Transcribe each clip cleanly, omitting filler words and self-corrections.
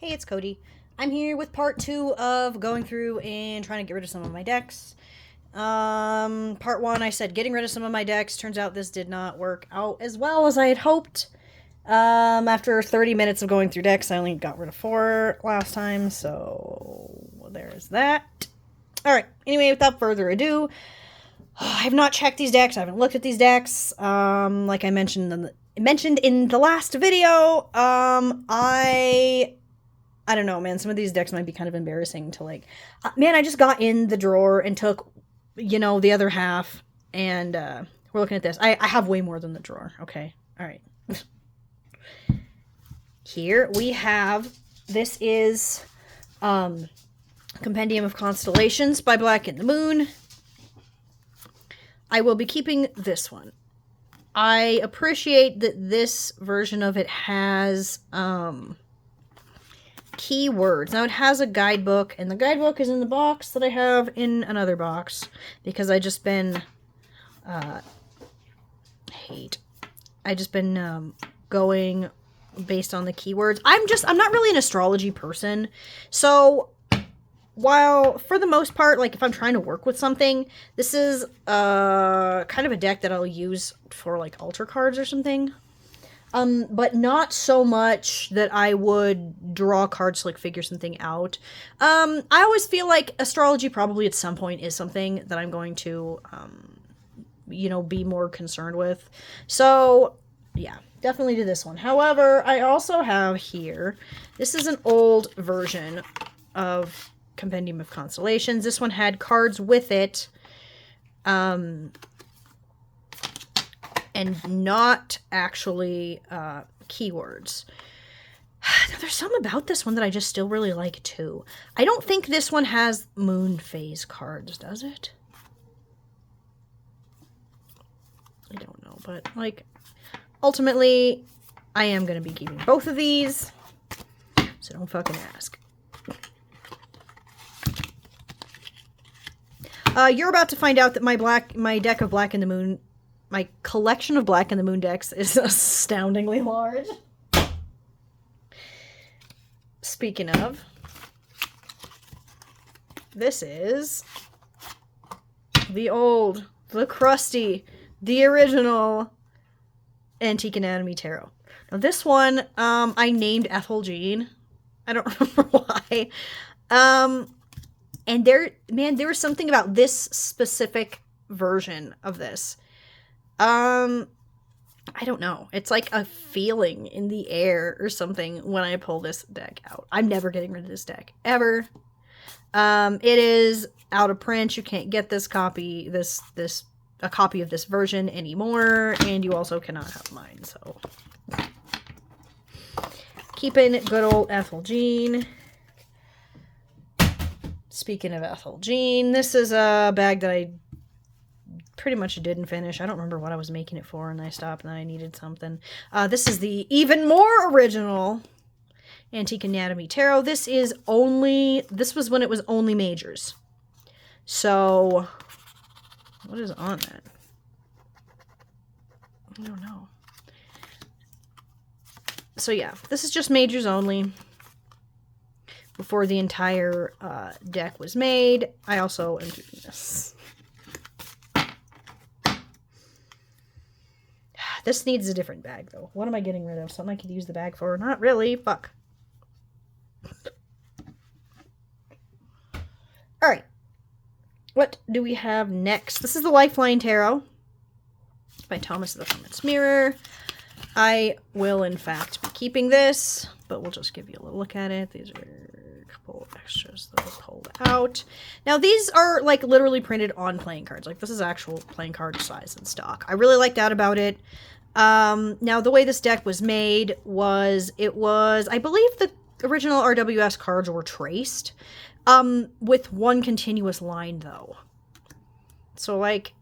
Hey, it's Cody. I'm here with part 2 of going through and trying to get rid of some of my decks. Part 1, I said getting rid of some of my decks. Turns out this did not work out as well as I had hoped. After 30 minutes of going through decks, I only got rid of 4 last time, so there's that. Alright, anyway, without further ado, I have not checked these decks. I haven't looked at these decks. Like I mentioned in the last video, I don't know, man. Some of these decks might be kind of embarrassing to like. Man, I just got in the drawer and took, the other half, and we're looking at this. I have way more than the drawer. Okay, all right. Here we have. This is, Compendium of Constellations by Black and the Moon. I will be keeping this one. I appreciate that this version of it has keywords. Now it has a guidebook, and the guidebook is in the box that I have in another box because I just been going based on the keywords. I'm not really an astrology person, so while for the most part, like if I'm trying to work with something, this is kind of a deck that I'll use for like altar cards or something. But not so much that I would draw cards to like figure something out. I always feel like astrology probably at some point is something that I'm going to, be more concerned with. So, yeah, definitely do this one. However, I also have here, this is an old version of Compendium of Constellations. This one had cards with it. And not actually keywords. There's some about this one that I just still really like too. I don't think this one has moon phase cards, does it? I don't know, but like ultimately I am going to be keeping both of these. So don't fucking ask. You're about to find out that my deck of Black and the Moon, my collection of Black and the Moon decks is astoundingly large. Speaking of, this is the crusty, the original Antique Anatomy Tarot. Now this one, I named Ethel Jean. I don't remember why. And there was something about this specific version of this. I don't know. It's like a feeling in the air or something when I pull this deck out. I'm never getting rid of this deck. Ever. It is out of print. You can't get this copy, a copy of this version anymore, and you also cannot have mine, so. Keeping good old Ethel Jean. Speaking of Ethel Jean, this is a bag that I pretty much didn't finish. I don't remember what I was making it for, and I stopped, and then I needed something. This is the even more original Antique Anatomy Tarot. This was when it was only majors. So, what is on that? I don't know. So yeah, this is just majors only. Before the entire deck was made. I also am doing this. This needs a different bag, though. What am I getting rid of? Something I could use the bag for? Not really. Fuck. Alright. What do we have next? This is the Lifeline Tarot by Thomas of the Hermit's Mirror. I will, in fact, be keeping this, but we'll just give you a little look at it. These are a couple of extras that I pulled out. Now, these are, like, literally printed on playing cards. Like, this is actual playing card size and stock. I really like that about it. Now, the way this deck was made was, I believe the original RWS cards were traced, with one continuous line, though. So, like,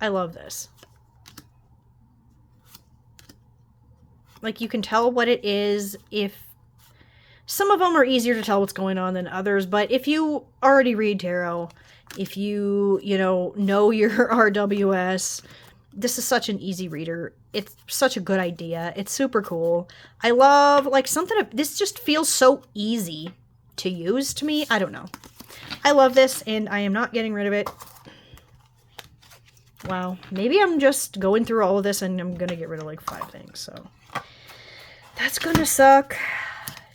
I love this. Like, you can tell what it is if... Some of them are easier to tell what's going on than others, but if you already read tarot, if you, know your RWS, this is such an easy reader it's such a good idea. It's super cool. I love, like, this just feels so easy to use to me. I don't know. I love this, and I am not getting rid of it. Wow. Maybe I'm just going through all of this, and I'm gonna get rid of, like, 5 things, so. That's gonna suck.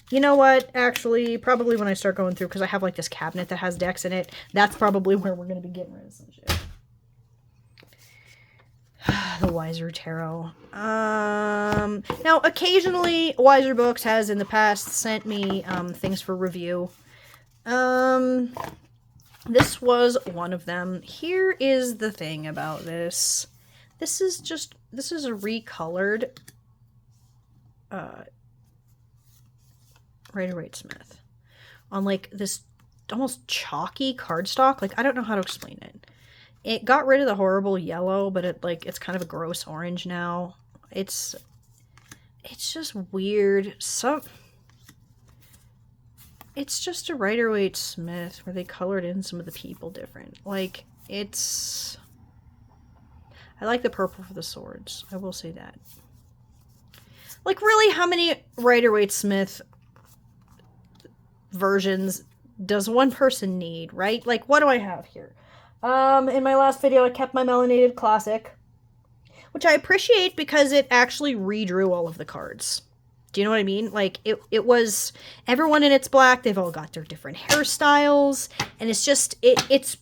You know what? Actually, probably when I start going through, because I have, like, this cabinet that has decks in it, that's probably where we're gonna be getting rid of some shit. The Wiser Tarot. Now, occasionally, Wiser Books has in the past sent me things for review. This was one of them. Here is the thing about this. This is a recolored Rider-Waite-Smith on, like, this almost chalky cardstock. Like, I don't know how to explain it. It got rid of the horrible yellow, but it's kind of a gross orange now. It's just weird. It's just a Rider-Waite-Smith where they colored in some of the people different. Like, I like the purple for the swords. I will say that. Like, really, how many Rider-Waite-Smith versions does one person need, right? Like, what do I have here? In my last video, I kept my Melanated Classic, which I appreciate because it actually redrew all of the cards. Do you know what I mean? Like, it was everyone in It's Black. They've all got their different hairstyles, and it's just, it's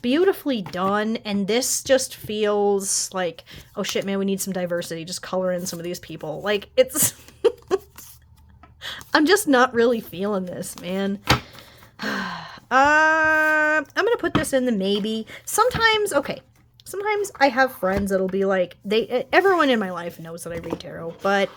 beautifully done, and this just feels like, oh shit, man, we need some diversity. Just color in some of these people. Like, it's, I'm just not really feeling this, man. I'm gonna put this in the maybe. Sometimes I have friends that'll be like, everyone in my life knows that I read tarot, but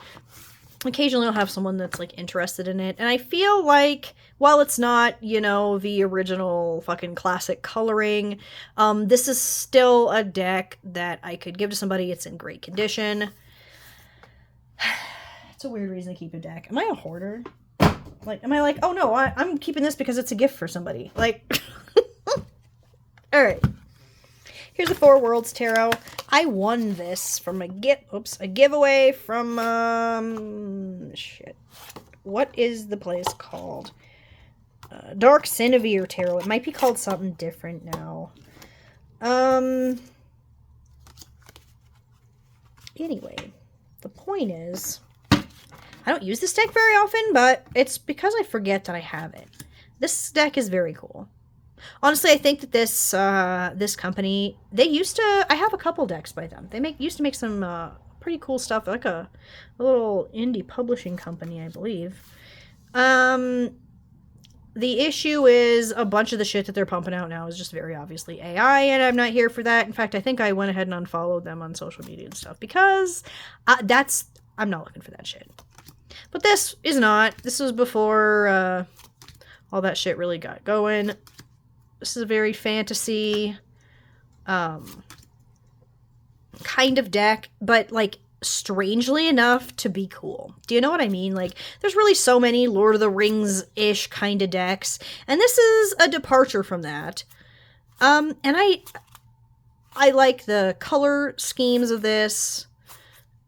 occasionally I'll have someone that's, like, interested in it, and I feel like, while it's not, you know, the original fucking classic coloring, this is still a deck that I could give to somebody. It's in great condition. It's a weird reason to keep a deck. Am I a hoarder? Like, am I like, oh no, I'm keeping this because it's a gift for somebody? Like, alright. Here's the Four Worlds Tarot. I won this from a giveaway from, shit. What is the place called? Dark Sinevere Tarot. It might be called something different now. Anyway, the point is, I don't use this deck very often, but it's because I forget that I have it. This deck is very cool. Honestly, I think that this company, I have a couple decks by them. They used to make some pretty cool stuff, like a little indie publishing company, I believe. The issue is a bunch of the shit that they're pumping out now is just very obviously AI, and I'm not here for that. In fact, I think I went ahead and unfollowed them on social media and stuff because I'm not looking for that shit. But this is not. This was before all that shit really got going. This is a very fantasy kind of deck, but, like, strangely enough to be cool. Do you know what I mean? Like, there's really so many Lord of the Rings-ish kind of decks, and this is a departure from that. And I like the color schemes of this.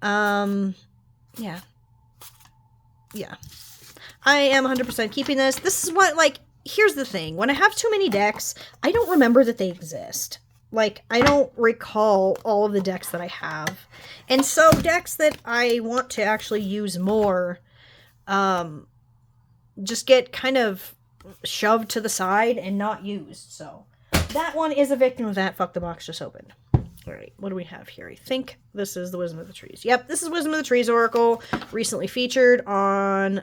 Yeah. I am 100% keeping this. This is what, like, here's the thing. When I have too many decks, I don't remember that they exist. Like, I don't recall all of the decks that I have. And so decks that I want to actually use more just get kind of shoved to the side and not used. So that one is a victim of that. Fuck, the box just opened. Alright, what do we have here? I think this is the Wisdom of the Trees. Yep, this is Wisdom of the Trees Oracle. Recently featured on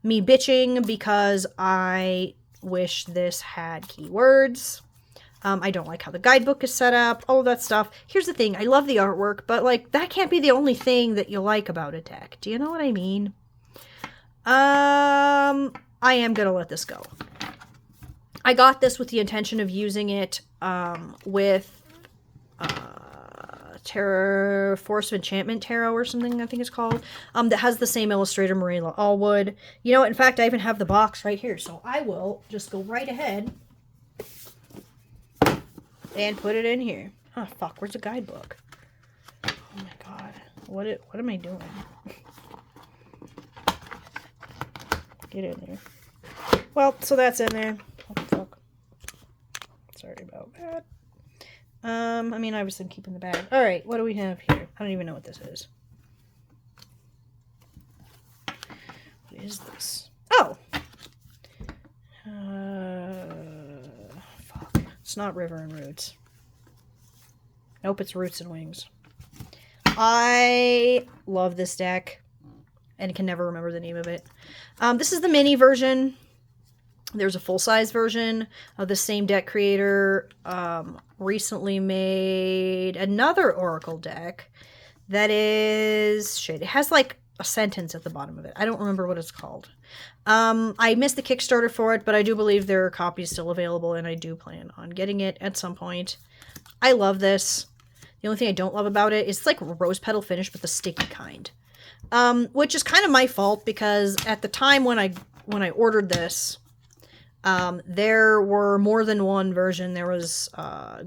me bitching because I wish this had keywords. I don't like how the guidebook is set up, all of that stuff. Here's the thing, I love the artwork, but, like, that can't be the only thing that you like about a deck. Do you know what I mean? I am gonna let this go. I got this with the intention of using it with Force of Enchantment Tarot or something, I think it's called, that has the same illustrator, Marilla Allwood. You know what, in fact, I even have the box right here, so I will just go right ahead and put it in here. Oh, fuck, where's the guidebook? What am I doing? Get in there. Well, so that's in there. What the fuck? Sorry about that. I mean, obviously I'm keeping the bag. Alright, what do we have here? I don't even know what this is. What is this? Oh! Fuck. It's not River and Roots. Nope, it's Roots and Wings. I love this deck and can never remember the name of it. This is the mini version. There's a full-size version of the same deck creator. Recently made another Oracle deck that is... Shit, it has like a sentence at the bottom of it. I don't remember what it's called. I missed the Kickstarter for it, but I do believe there are copies still available, and I do plan on getting it at some point. I love this. The only thing I don't love about it is it's like rose petal finish, but the sticky kind. Which is kind of my fault, because at the time when I ordered this, there were more than one version. There was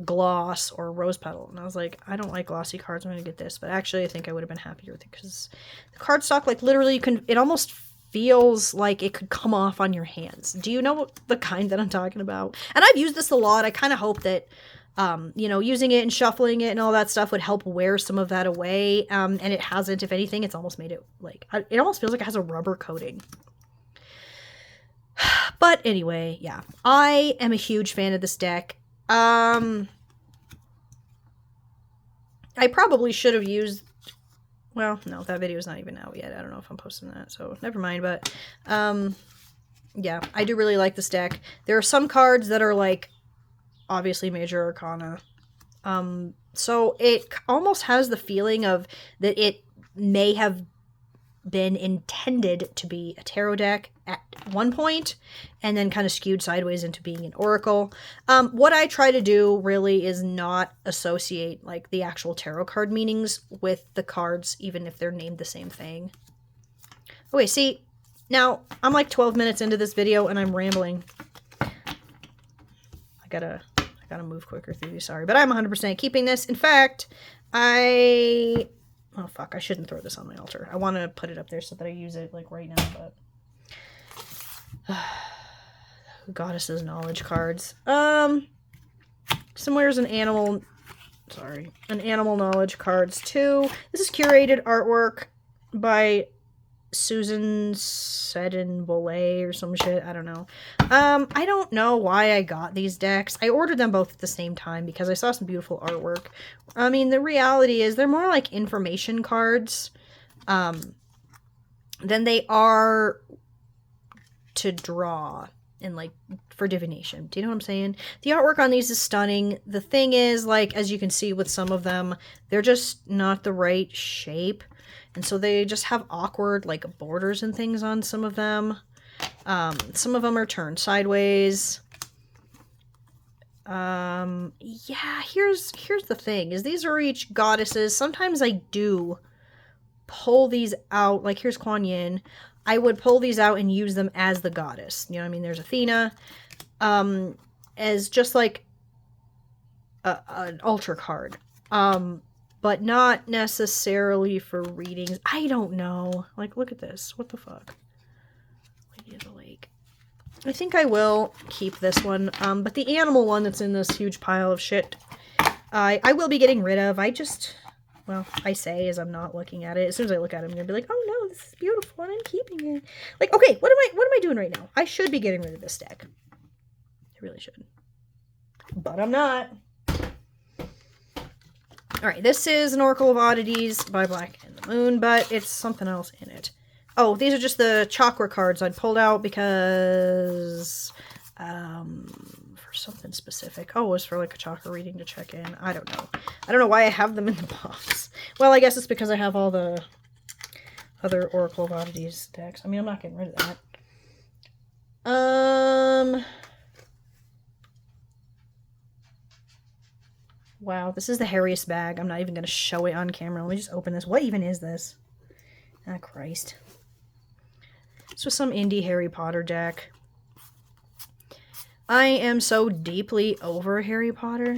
gloss or rose petal, and I was like, I don't like glossy cards, I'm gonna get this. But actually, I think I would have been happier with it, because the cardstock, like, literally, you can, it almost feels like it could come off on your hands. Do you know the kind that I'm talking about? And I've used this a lot. I kind of hope that you know, using it and shuffling it and all that stuff would help wear some of that away. And it hasn't. If anything, it's almost made it, like, it almost feels like it has a rubber coating. But anyway, yeah. I am a huge fan of this deck. I probably should have used... Well, no, that video's not even out yet. I don't know if I'm posting that, so never mind. But, yeah, I do really like this deck. There are some cards that are, like, obviously Major Arcana. So it almost has the feeling of that it may have been intended to be a tarot deck at one point, and then kind of skewed sideways into being an oracle. What I try to do really is not associate, like, the actual tarot card meanings with the cards, even if they're named the same thing. Okay, see, now I'm like 12 minutes into this video and I'm rambling. I gotta move quicker through these, sorry. But I'm 100% keeping this. In fact, oh, fuck, I shouldn't throw this on my altar. I want to put it up there so that I use it, like, right now, but... Goddess's Knowledge cards. Somewhere's an animal... Sorry. An Animal Knowledge cards, too. This is curated artwork by Susan Seddon-Boulay or some shit. I don't know. I don't know why I got these decks. I ordered them both at the same time because I saw some beautiful artwork. I mean, the reality is they're more like information cards than they are to draw and, like, for divination. Do you know what I'm saying? The artwork on these is stunning. The thing is, like, as you can see with some of them, they're just not the right shape. And so they just have awkward, like, borders and things on some of them. Some of them are turned sideways. Yeah, here's the thing, is these are each goddesses. Sometimes I do pull these out, like here's Kuan Yin. I would pull these out and use them as the goddess. You know what I mean? There's Athena, as just like an altar card. But not necessarily for readings. I don't know. Like, look at this. What the fuck? Lady of the Lake. I think I will keep this one. But the animal one that's in this huge pile of shit, I will be getting rid of. I just, well, I say as I'm not looking at it. As soon as I look at it, I'm gonna be like, oh no, this is beautiful and I'm keeping it. Like, okay, what am I doing right now? I should be getting rid of this deck. I really should. But I'm not. Alright, this is an Oracle of Oddities by Black and the Moon, but it's something else in it. Oh, these are just the chakra cards I pulled out because, for something specific. Oh, it was for like a chakra reading to check in. I don't know. I don't know why I have them in the box. Well, I guess it's because I have all the other Oracle of Oddities decks. I mean, I'm not getting rid of that. Wow, this is the hairiest bag. I'm not even going to show it on camera. Let me just open this. What even is this? Ah, Christ. This was some indie Harry Potter deck. I am so deeply over Harry Potter.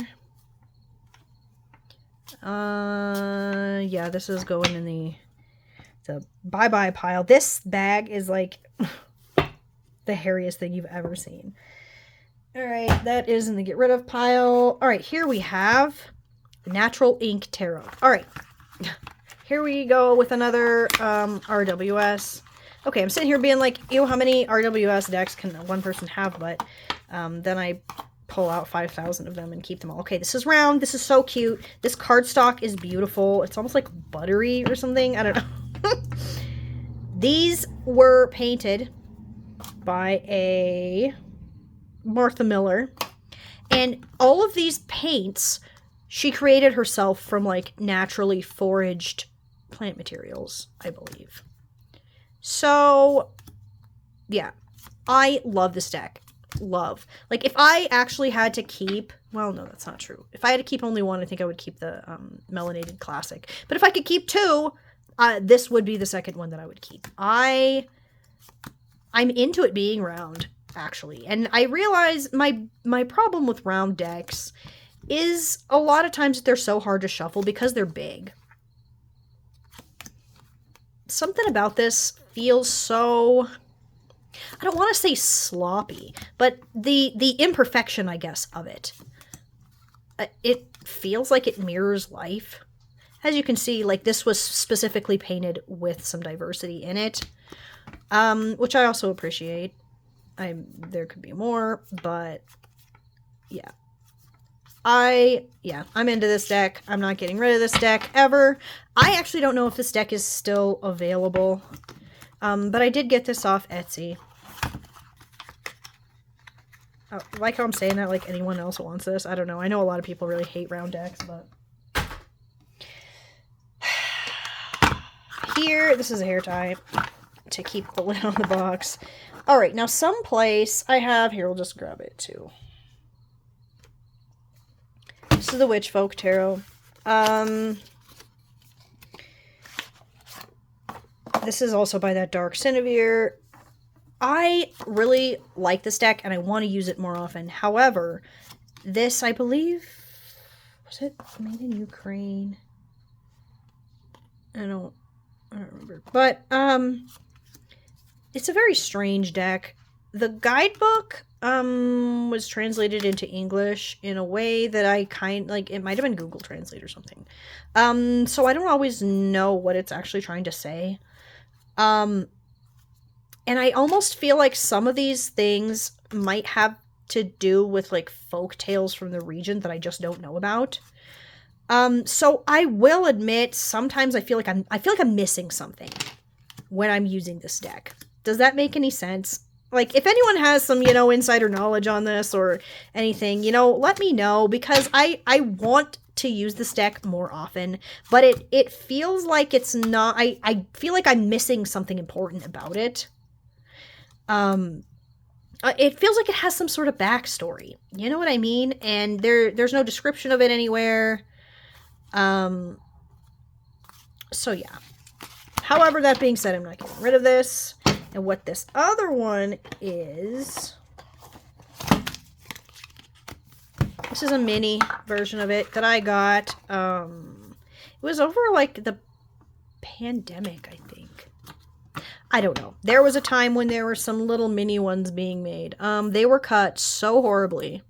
Yeah, this is going in the bye-bye pile. This bag is like the hairiest thing you've ever seen. All right, that is in the get rid of pile. All right, here we have Natural Ink Tarot. All right, here we go with another RWS. Okay, I'm sitting here being like, ew, how many RWS decks can one person have? But then I pull out 5,000 of them and keep them all. Okay, this is round. This is so cute. This cardstock is beautiful. It's almost like buttery or something. I don't know. These were painted by a Martha Miller. And all of these paints she created herself from like naturally foraged plant materials, I believe. So, yeah. I love this deck. Love. Like, if I actually had to keep... Well, no, that's not true. If I had to keep only one, I think I would keep the Melanated Classic. But if I could keep two, this would be the second one that I would keep. I'm into it being round, actually. And I realize my problem with round decks is a lot of times they're so hard to shuffle because they're big. Something about this feels so... I don't want to say sloppy, but the imperfection, I guess, of it. It feels like it mirrors life. As you can see, like, this was specifically painted with some diversity in it, which I also appreciate. There could be more, but yeah. I'm into this deck. I'm not getting rid of this deck ever. I actually don't know if this deck is still available, but I did get this off Etsy. Oh, like how I'm saying that like anyone else wants this. I don't know. I know a lot of people really hate round decks, but... Here, this is a hair tie to keep the lid on the box. Alright, now someplace I have... Here, we'll just grab it too. This is the Witch Folk Tarot. This is also by that Dark Cinevere. I really like this deck, and I want to use it more often. However, this, I believe... Was it made in Ukraine? I don't remember. But, it's a very strange deck. The guidebook... was translated into English in a way that I it might have been Google Translate or something. So I don't always know what it's actually trying to say. And I almost feel like some of these things might have to do with like folk tales from the region that I just don't know about. So I will admit sometimes I feel like I'm missing something when I'm using this deck. Does that make any sense? Like, if anyone has some, insider knowledge on this or anything, let me know, because I want to use this deck more often, but it feels like it's not, I feel like I'm missing something important about it. It feels like it has some sort of backstory, you know what I mean? And there's no description of it anywhere. So yeah. However, that being said, I'm not getting rid of this. And what this other one is... This is a mini version of it that I got. It was over, like, the pandemic, I think. I don't know. There was a time when there were some little mini ones being made. They were cut so horribly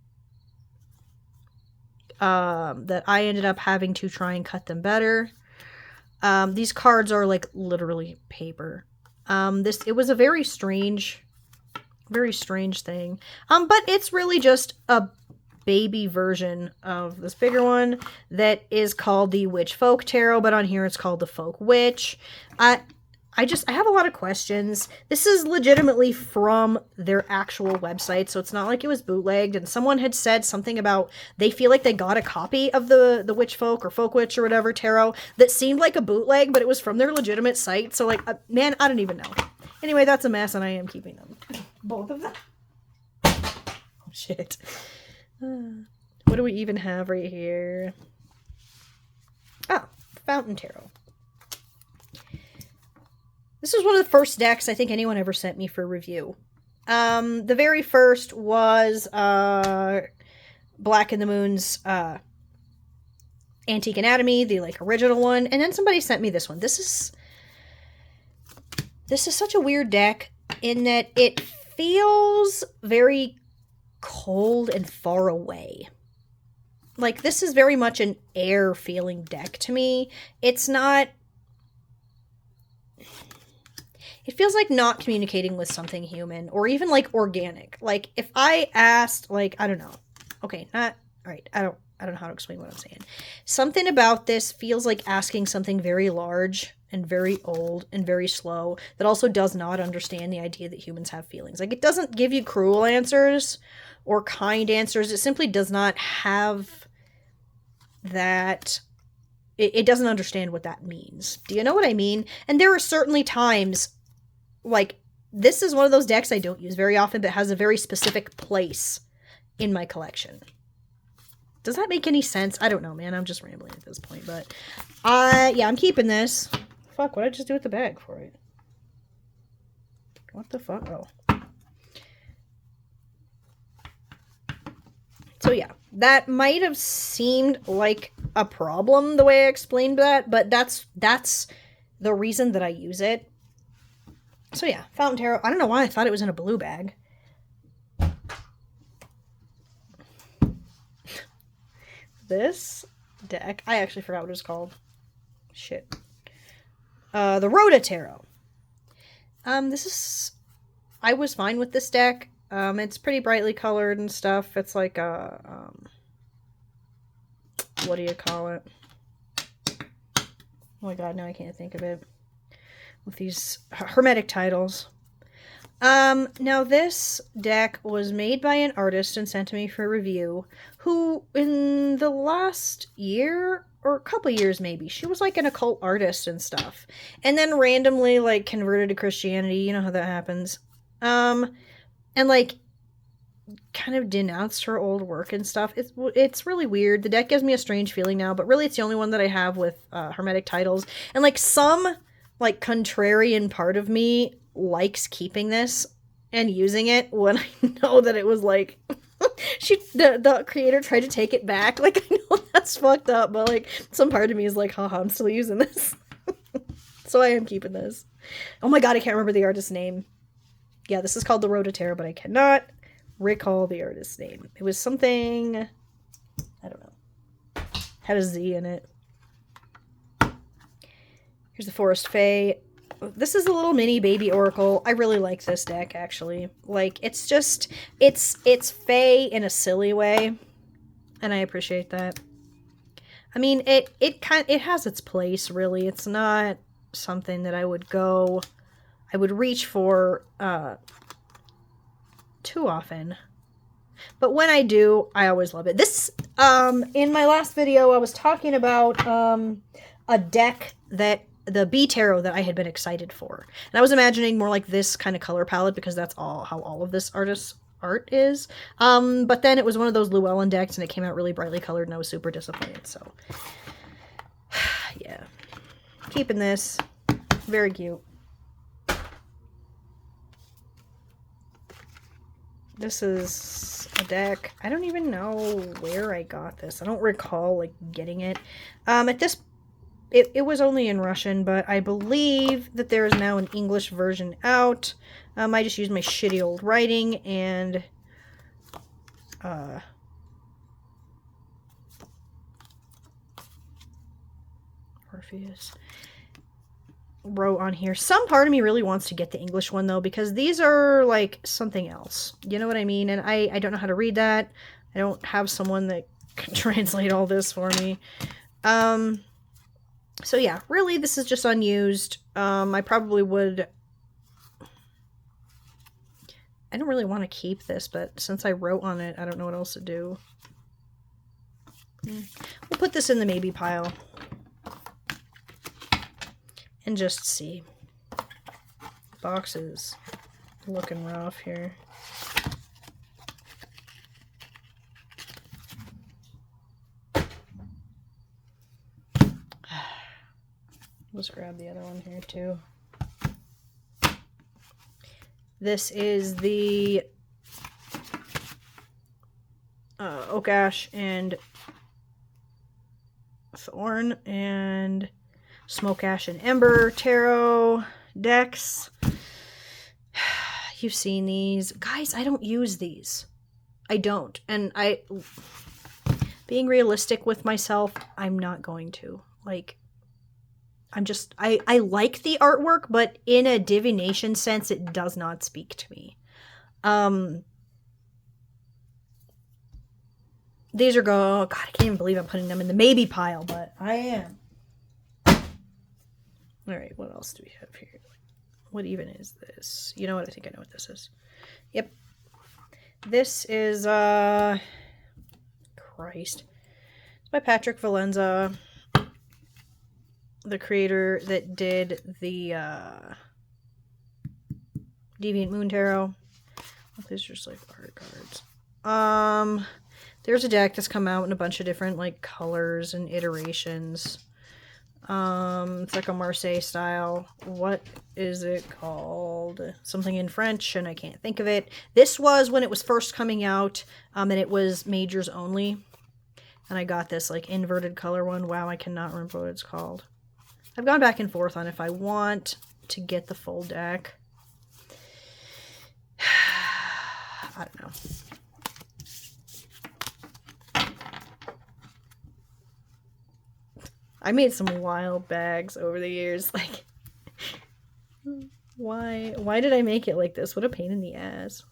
that I ended up having to try and cut them better. These cards are, like, literally paper. It was a very strange thing. But it's really just a baby version of this bigger one that is called the Witch Folk Tarot, but on here it's called the Folk Witch. I have a lot of questions. This is legitimately from their actual website, so it's not like it was bootlegged, and someone had said something about they feel like they got a copy of the Witch Folk or Folk Witch or whatever tarot that seemed like a bootleg, but it was from their legitimate site, so like, man, I don't even know. Anyway, that's a mess, and I am keeping them. Both of them. Oh, shit. What do we even have right here? Oh, Fountain Tarot. This was one of the first decks I think anyone ever sent me for review. The very first was Black and the Moon's Antique Anatomy, the like original one, and then somebody sent me this one. This is such a weird deck in that it feels very cold and far away. Like, this is very much an air feeling deck to me. It's not... It feels like not communicating with something human or even like organic. Like, if I asked, like, I don't know. Okay, not... Alright, I don't know how to explain what I'm saying. Something about this feels like asking something very large and very old and very slow that also does not understand the idea that humans have feelings. Like, it doesn't give you cruel answers or kind answers. It simply does not have that. It doesn't understand what that means. Do you know what I mean? And there are certainly times, like, this is one of those decks I don't use very often, but has a very specific place in my collection. Does that make any sense? I don't know, man. I'm just rambling at this point, but yeah, I'm keeping this. Fuck, what did I just do with the bag for it? What the fuck? Oh. So yeah, that might have seemed like a problem the way I explained that, but that's the reason that I use it. So yeah, Fountain Tarot. I don't know why I thought it was in a blue bag. This deck, I actually forgot what it's called. Shit. The Rhoda Tarot. I was fine with this deck. It's pretty brightly colored and stuff. It's like a, what do you call it? Oh my god, now I can't think of it. With these hermetic titles. Now this deck was made by an artist and sent to me for review, who in the last year, or a couple years maybe, she was like an occult artist and stuff. And then randomly like converted to Christianity, you know how that happens. And like kind of denounced her old work and stuff. It's really weird. The deck gives me a strange feeling now, but really it's the only one that I have with hermetic titles. And like some like contrarian part of me likes keeping this and using it when I know that it was like the creator tried to take it back. Like, I know that's fucked up, but like some part of me is like, haha, I'm still using this. So I am keeping this. Oh my god, I can't remember the artist's name. Yeah, this is called the Rhoda Tarot, but I cannot recall the artist's name. It was something, I don't know, had a Z in it. Here's the Forest Fae. This is a little mini baby oracle. I really like this deck, actually. Like, it's just, it's Fae in a silly way, and I appreciate that. I mean, it has its place, really. It's not something that I would reach for too often. But when I do, I always love it. This, in my last video, I was talking about a deck that the B Tarot that I had been excited for. And I was imagining more like this kind of color palette because that's how all of this artist's art is. But then it was one of those Llewellyn decks and it came out really brightly colored and I was super disappointed. So, yeah. Keeping this. Very cute. This is a deck. I don't even know where I got this. I don't recall like getting it. At this It was only in Russian, but I believe that there is now an English version out. I just used my shitty old writing and Orpheus wrote on here. Some part of me really wants to get the English one though, because these are like something else. You know what I mean? And I don't know how to read that. I don't have someone that can translate all this for me. So yeah, really, this is just unused. I probably would... I don't really want to keep this, but since I wrote on it, I don't know what else to do. We'll put this in the maybe pile. And just see. Box is looking rough here. Let's grab the other one here too. This is the Oak Ash and Thorn and Smoke, Ash, and Ember tarot decks. You've seen these. Guys, I don't use these. I don't. And being realistic with myself, I'm not going to. Like, I like the artwork, but in a divination sense, it does not speak to me. These are God, I can't even believe I'm putting them in the maybe pile, but I am. Alright, what else do we have here? What even is this? You know what? I think I know what this is. Yep. This is, Christ. It's by Patrick Valenza, the creator that did the, Deviant Moon Tarot. These are just like art cards. There's a deck that's come out in a bunch of different, like, colors and iterations. It's like a Marseille style. What is it called? Something in French, and I can't think of it. This was when it was first coming out, and it was majors only. And I got this, like, inverted color one. Wow, I cannot remember what it's called. I've gone back and forth on if I want to get the full deck. I don't know. I made some wild bags over the years. Like, why did I make it like this? What a pain in the ass.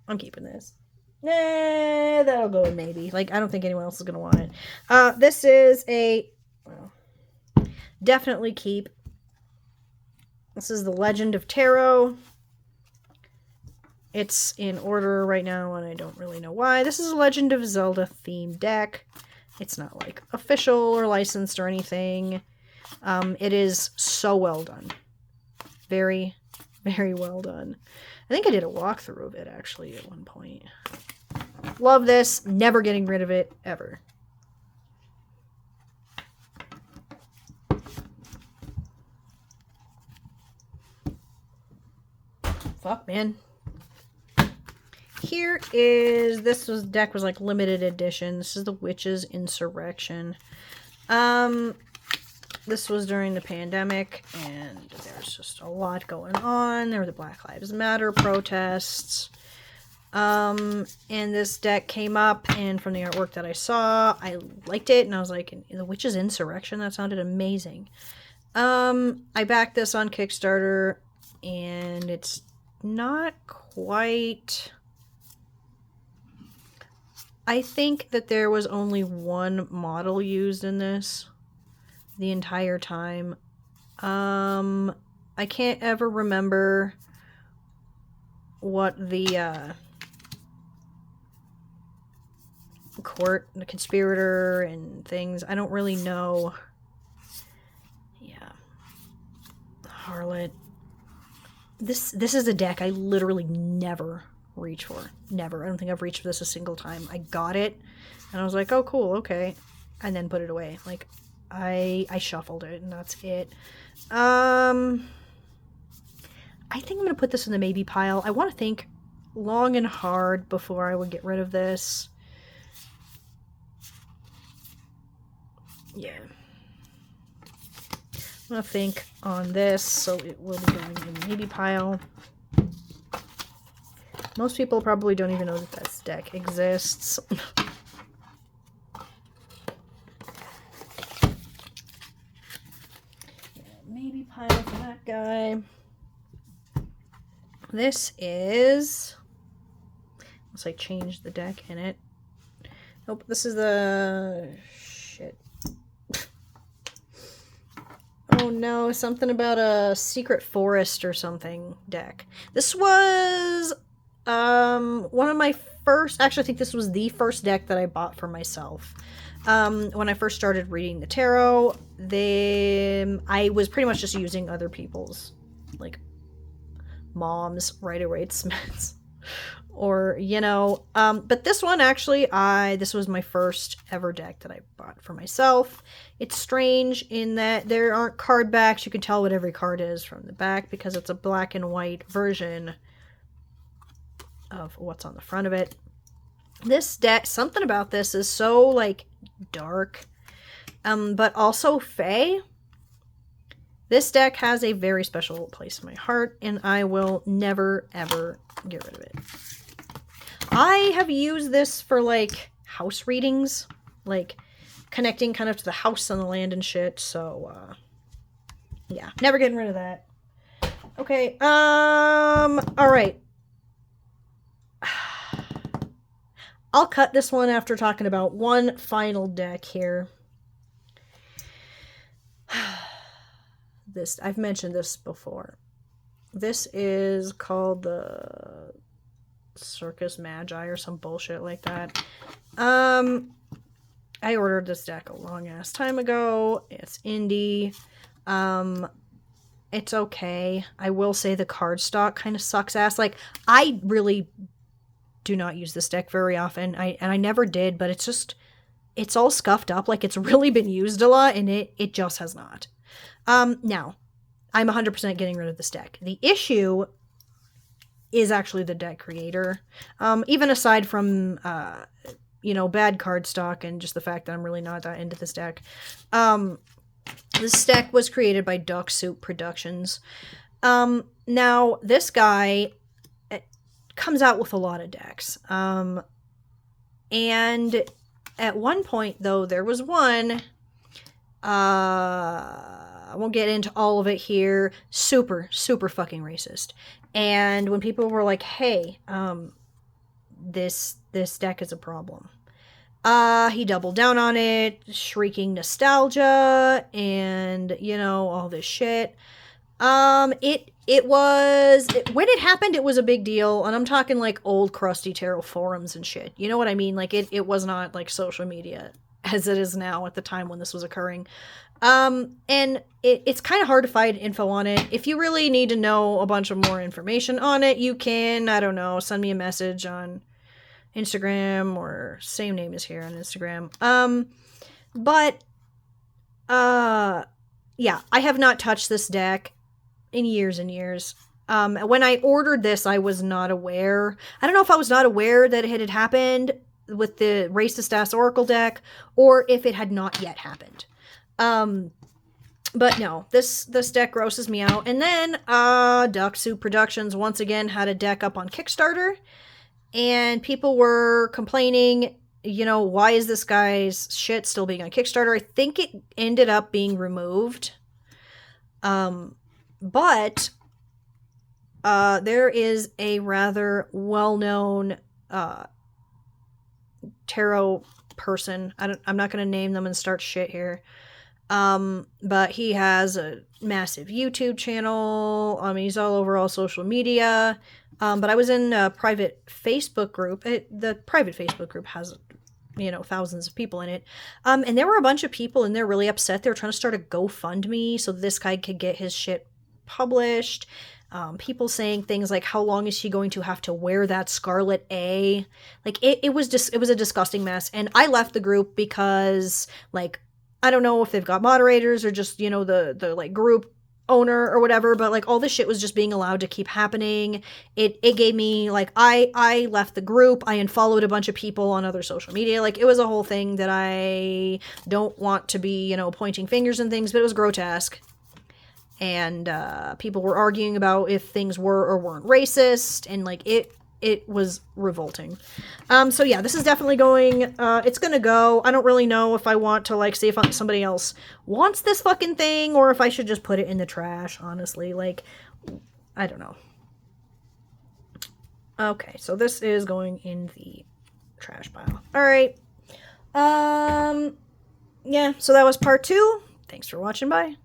I'm keeping this. Nah, that'll go in maybe. Like, I don't think anyone else is going to want it. This is a... Well, definitely keep. This is the Legend of Tarot. It's in order right now, and I don't really know why. This is a Legend of Zelda themed deck. It's not, like, official or licensed or anything. It is so well done. Very, very well done. I think I did a walkthrough of it, actually, at one point. Love this. Never getting rid of it, ever. Fuck, man. Here is, deck was like limited edition. This is the Witches Insurrection. This was during the pandemic, and there's just a lot going on. There were the Black Lives Matter protests. And this deck came up, and from the artwork that I saw, I liked it, and I was like, the Witches Insurrection? That sounded amazing. I backed this on Kickstarter, and it's not quite... I think that there was only one model used in this the entire time. I can't ever remember what the court, the conspirator and things. I don't really know. Yeah. Harlot. This is a deck I literally never reach for. Never. I don't think I've reached for this a single time. I got it and I was like, oh cool, okay, and then put it away. Like, I shuffled it and that's it. I think I'm gonna put this in the maybe pile. I want to think long and hard before I would get rid of this. Yeah, I'm gonna think on this, so it will be going in the maybe pile. Most people probably don't even know that this deck exists. Maybe pile for that guy. This is... Unless I change the deck in it. Nope, this is the... Shit. Oh no, something about a secret forest or something deck. This was... one of my first, actually I think this was the first deck that I bought for myself. When I first started reading the tarot, I was pretty much just using other people's, like, mom's Rider-Waite Smiths, or, you know, but this one actually, this was my first ever deck that I bought for myself. It's strange in that there aren't card backs. You can tell what every card is from the back because it's a black and white version of what's on the front of it. This deck, something about this is so, like, dark. but also Fae. This deck has a very special place in my heart, and I will never, ever get rid of it. I have used this for, like, house readings, like, connecting kind of to the house and the land and shit, so, yeah, never getting rid of that. Okay, alright. I'll cut this one after talking about one final deck here. This, I've mentioned this before. This is called the Circus Magi or some bullshit like that. I ordered this deck a long ass time ago. It's indie. It's okay. I will say the card stock kind of sucks ass. Like, I really do not use this deck very often. I never did, but it's just, it's all scuffed up. Like, it's really been used a lot, and it just has not. Now, I'm 100% getting rid of this deck. The issue is actually the deck creator. Even aside from, you know, bad card stock and just the fact that I'm really not that into this deck. This deck was created by Duck Soup Productions. Now, this guy comes out with a lot of decks. And at one point, though, there was one... I won't get into all of it here. Super, super fucking racist. And when people were like, hey, this deck is a problem. He doubled down on it, shrieking nostalgia, and, you know, all this shit. When it happened, it was a big deal, and I'm talking, like, old crusty tarot forums and shit. You know what I mean? Like, it was not, like, social media as it is now at the time when this was occurring. And it's kind of hard to find info on it. If you really need to know a bunch of more information on it, you can, I don't know, send me a message on Instagram, or same name is here on Instagram. Yeah, I have not touched this deck in years and years. When I ordered this, I was not aware. I don't know if I was not aware that it had happened with the racist ass Oracle deck, or if it had not yet happened. But no, this deck grosses me out. And then, Duck Soup Productions once again had a deck up on Kickstarter, and people were complaining, you know, why is this guy's shit still being on Kickstarter? I think it ended up being removed. But, there is a rather well-known, tarot person. I'm not going to name them and start shit here. But he has a massive YouTube channel. He's all over all social media. But I was in a private Facebook group. The private Facebook group has, you know, thousands of people in it. And there were a bunch of people in there really upset. They were trying to start a GoFundMe so this guy could get his shit published. People saying things like, how long is she going to have to wear that Scarlet A? Like, it was a disgusting mess. And I left the group because, like, I don't know if they've got moderators or just, you know, the like group owner or whatever, but like all this shit was just being allowed to keep happening. It gave me, like, I left the group. I unfollowed a bunch of people on other social media. Like, it was a whole thing that I don't want to be, you know, pointing fingers and things, but it was grotesque. And people were arguing about if things were or weren't racist, and like it was revolting. So yeah, this is definitely going, it's gonna go. I don't really know if I want to, like, see if somebody else wants this fucking thing, or if I should just put it in the trash, honestly. Like, I don't know. Okay, so this is going in the trash pile. Alright. Yeah, so that was part 2. Thanks for watching, bye.